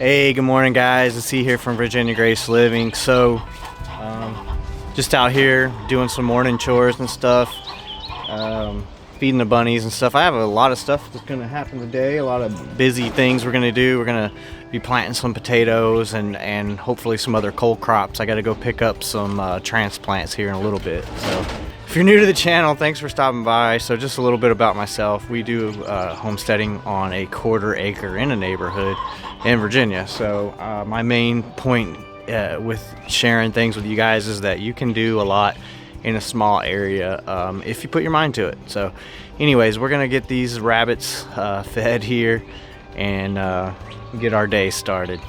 Hey, good morning guys. It's E here from Virginia Grace Living. So just out here doing some morning chores and stuff, feeding the bunnies and stuff. I have a lot of stuff that's gonna happen today, a lot of busy things we're gonna do. We're gonna be planting some potatoes and hopefully some other cold crops. I gotta go pick up some transplants here in a little bit. So if you're new to the channel, thanks for stopping by. So just a little bit about myself. We do homesteading on a 1/4 acre in a neighborhood in Virginia. So my main point with sharing things with you guys is that you can do a lot in a small area if you put your mind to it. So anyways, we're gonna get these rabbits fed here and get our day started.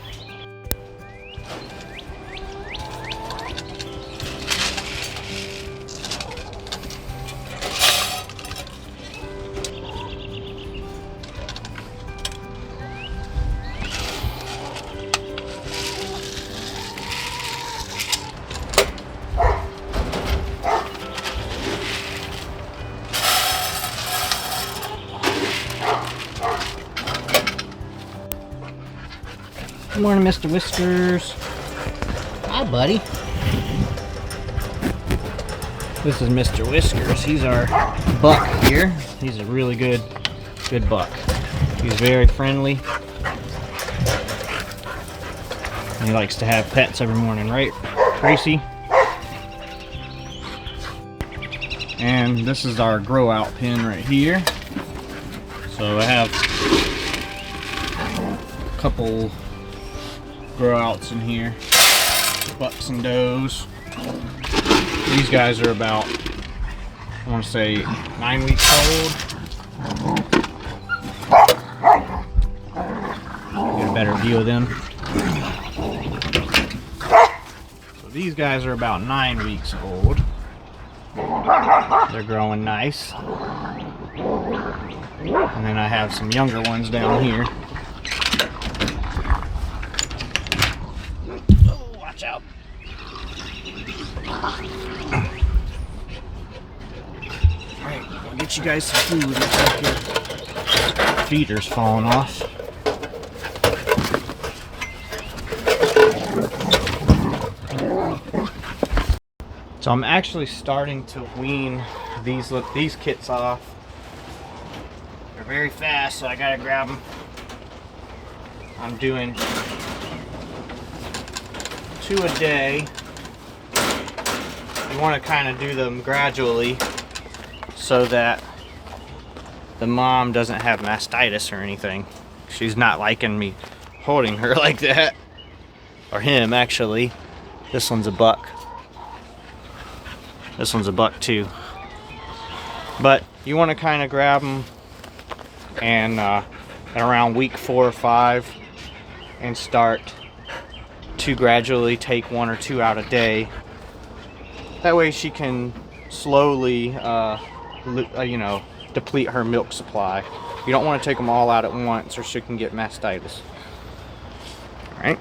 Good morning, Mr. Whiskers. Hi, buddy. This is Mr. Whiskers. He's our buck here. He's a really good buck. He's very friendly. And he likes to have pets every morning, right, Tracy? And this is our grow out pen right here. So I have a couple grow outs in here, bucks and does. These guys are about, I want to say, 9 weeks old. Get a better view of them. So these guys are about 9 weeks old. They're growing nice. And then I have some younger ones down here. Watch out. Alright, I'll get you guys some food. Looks like your feeder's falling off. So I'm actually starting to wean these kits off. They're very fast, so I gotta grab them. I'm doing 2 a day. You want to kind of do them gradually so that the mom doesn't have mastitis or anything. She's not liking me holding her like that. Or him, actually. This one's a buck. This one's a buck too. But you want to kind of grab them and at around week 4 or 5 and start to gradually take 1 or 2 out a day. That way she can slowly deplete her milk supply. You don't want to take them all out at once or she can get mastitis. Alright.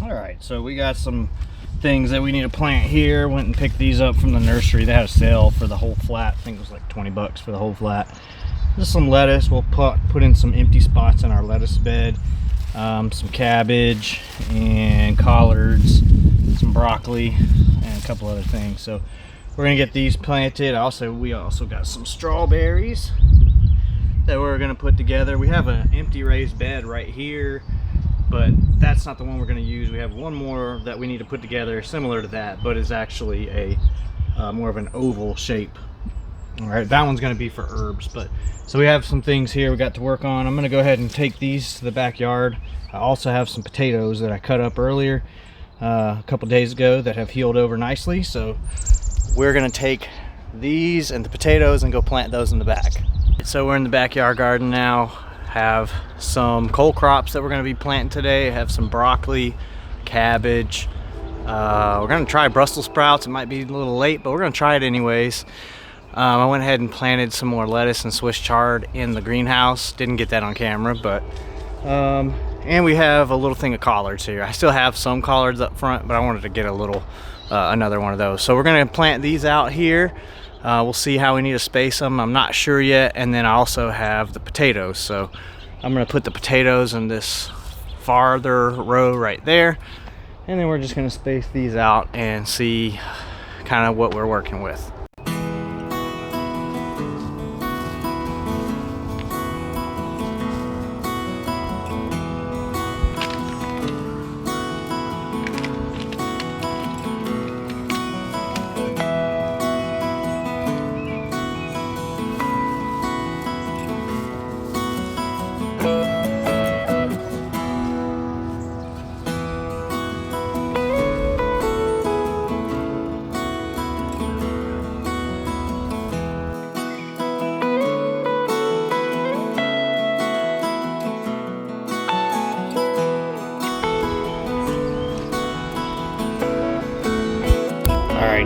Alright, so we got some things that we need to plant here. Went and picked these up from the nursery. They had a sale for the whole flat. I think it was like 20 bucks for the whole flat. Just some lettuce. We'll put in some empty spots in our lettuce bed. Some cabbage and collards, some broccoli, and a couple other things. So we're gonna get these planted. We also got some strawberries that we're gonna put together. We have an empty raised bed right here, but that's not the one we're going to use. We have one more that we need to put together similar to that, but is actually a more of an oval shape. All right, that one's going to be for herbs. But so we have some things here we got to work on. I'm going to go ahead and take these to the backyard. I also have some potatoes that I cut up earlier a couple days ago that have healed over nicely. So we're going to take these and the potatoes and go plant those in the back. So we're in the backyard garden now. Have some cold crops that we're going to be planting today. Have some broccoli, cabbage. We're going to try Brussels sprouts. It might be a little late, but we're going to try it anyways. I went ahead and planted some more lettuce and Swiss chard in the greenhouse. Didn't get that on camera, but And we have a little thing of collards here. I still have some collards up front, but I wanted to get a little, another one of those. So we're gonna plant these out here. We'll see how we need to space them. I'm not sure yet. And then I also have the potatoes. So I'm gonna put the potatoes in this farther row right there. And then we're just gonna space these out and see kind of what we're working with.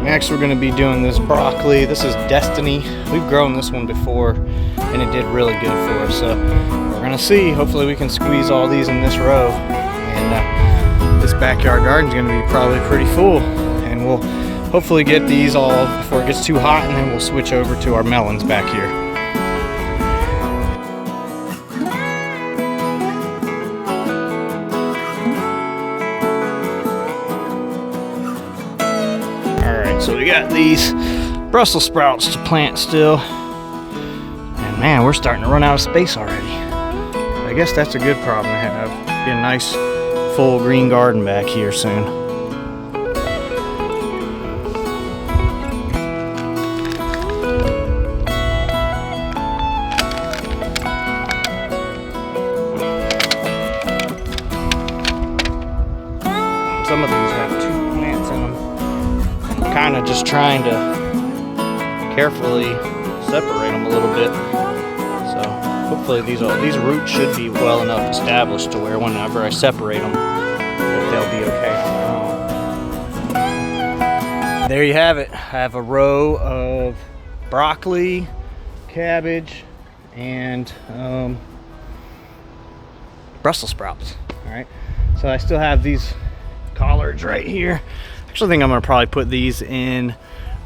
Next we're going to be doing this broccoli. This is Destiny. We've grown this one before and it did really good for us. So we're going to see. Hopefully we can squeeze all these in this row. And this backyard garden is going to be probably pretty full. And we'll hopefully get these all before it gets too hot, and then we'll switch over to our melons back here. So we got these Brussels sprouts to plant still. And man, we're starting to run out of space already. I guess that's a good problem to have. Be a nice full green garden back here soon. Some of these have 2 plants in them. Kind of just trying to carefully separate them a little bit. So hopefully these roots should be well enough established to where whenever I separate them, that they'll be okay on their own. There you have it. I have a row of broccoli, cabbage, and Brussels sprouts. All right. So I still have these collards right here. Actually, I think I'm gonna probably put these in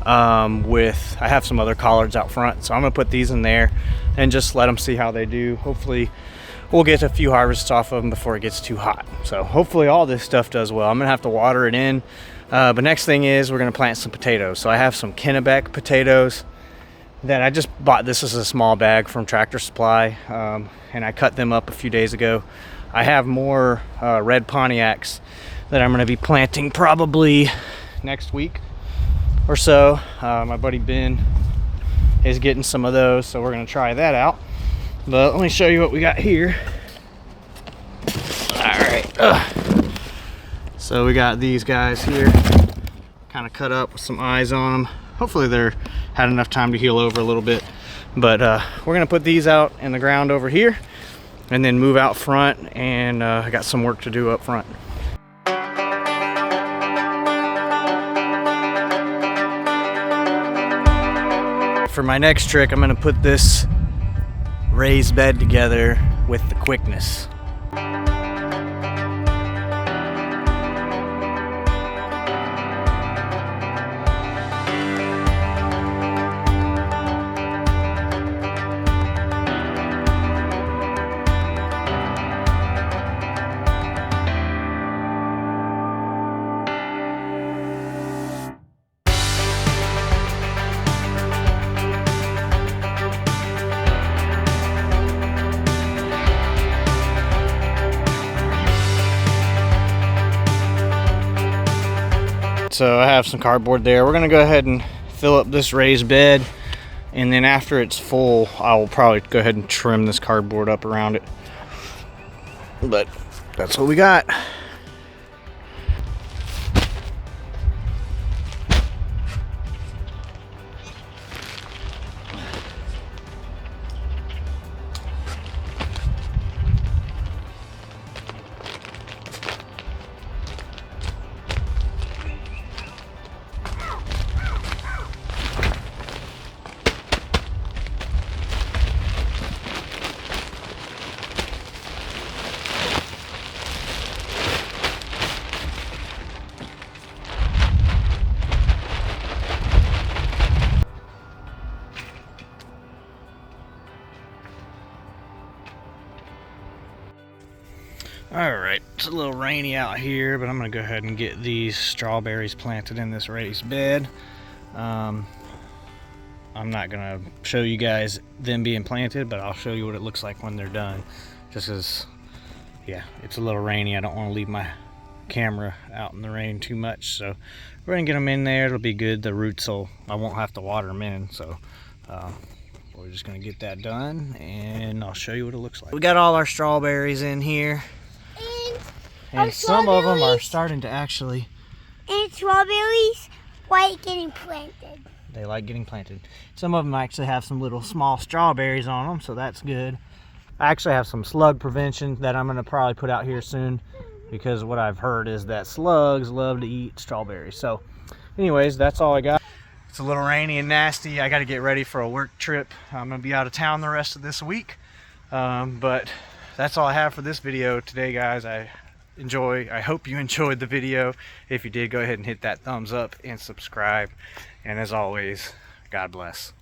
with, I have some other collards out front, so I'm gonna put these in there and just let them see how they do. Hopefully we'll get a few harvests off of them before it gets too hot. So hopefully all this stuff does well. I'm gonna have to water it in, but next thing is we're gonna plant some potatoes. So I have some Kennebec potatoes that I just bought. This is a small bag from Tractor Supply, and I cut them up a few days ago. I have more red Pontiacs that I'm going to be planting probably next week or so. My buddy Ben is getting some of those, so we're going to try that out. But let me show you what we got here. All right. So we got these guys here, kind of cut up with some eyes on them. Hopefully they're had enough time to heal over a little bit. But we're going to put these out in the ground over here and then move out front, and I got some work to do up front. For my next trick, I'm gonna put this raised bed together with the quickness. So I have some cardboard there. We're gonna go ahead and fill up this raised bed, and then after it's full, I will probably go ahead and trim this cardboard up around it. But that's what we got. Alright, it's a little rainy out here, but I'm going to go ahead and get these strawberries planted in this raised bed. I'm not going to show you guys them being planted, but I'll show you what it looks like when they're done. Just as, yeah, it's a little rainy. I don't want to leave my camera out in the rain too much, so we're going to get them in there. It'll be good. The roots will, I won't have to water them in, so we're just going to get that done, and I'll show you what it looks like. We got all our strawberries in here. And some of them are starting to actually... And strawberries like getting planted. They like getting planted. Some of them actually have some little small strawberries on them, so that's good. I actually have some slug prevention that I'm going to probably put out here soon, because what I've heard is that slugs love to eat strawberries. So anyways, that's all I got. It's a little rainy and nasty. I got to get ready for a work trip. I'm going to be out of town the rest of this week. But that's all I have for this video today, guys. I hope you enjoyed the video. If you did, go ahead and hit that thumbs up and subscribe. And as always, God bless.